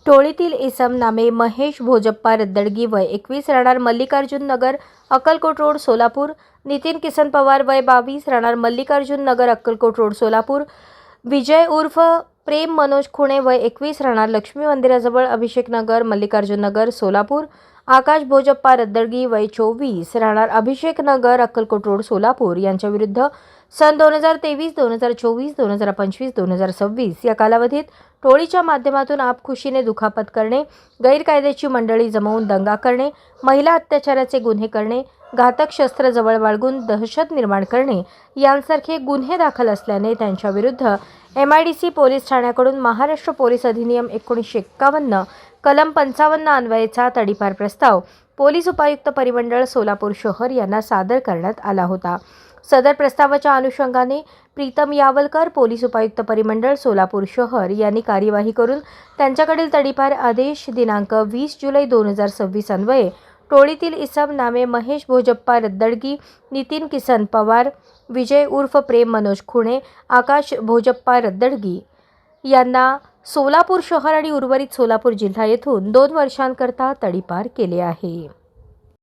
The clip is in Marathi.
टोळीतील इसम नामे महेश भोजप्पा रद्दडगी वय 21 राहणार मल्लिकार्जुन नगर अक्कलकोट रोड सोलापूर. नितीन किसन पवार वय 22 राहणार मल्लिकार्जुन नगर अक्कलकोट रोड सोलापूर. विजय उर्फ प्रेम मनोज खुणे वय 21 राहणार लक्ष्मी मंदिराजवळ अभिषेक नगर मल्लिकार्जुन नगर सोलापूर. आकाश भोजप्पा रद्दडगी वय 24 राहणार अभिषेक नगर अक्कलकोट रोड सोलापूर यांच्या विरुद्ध सन 2023, 2024, 2025, 2026 या कालावधीत टोळीच्या माध्यमातून आपखुशीने दुखापत करणे, गैरकायद्याची मंडळी जमवून दंगा करणे, महिला अत्याचाराचे गुन्हे करणे, घातक शस्त्र जवळ बाळगून दहशत निर्माण करणे यांसारखे गुन्हे दाखल असल्याने त्यांच्याविरुद्ध MIDC पोलीस ठाण्याकडून महाराष्ट्र पोलीस अधिनियम 1951 कलम 55 अन्वयेचा तडीपार प्रस्ताव पोलीस उपायुक्त परिमंडळ सोलापूर शहर यांना सादर करण्यात आला होता. सदर प्रस्तावाच्या अनुषंगाने प्रीतम यावलकर पोलीस उपायुक्त परिमंडळ सोलापूर शहर यांनी कार्यवाही करून त्यांच्याकडील तडीपार आदेश दिनांक 20 जुलै 2026 अन्वये टोळीतील इसम नामे महेश भोजप्पा रद्दडगी, नितीन किसन पवार, विजय उर्फ प्रेम मनोज खुणे, आकाश भोजप्पा रद्दडगी यांना सोलापूर शहर आणि उर्वरित सोलापूर जिल्हा येथून 2 वर्षांकरता तडीपार केले आहे.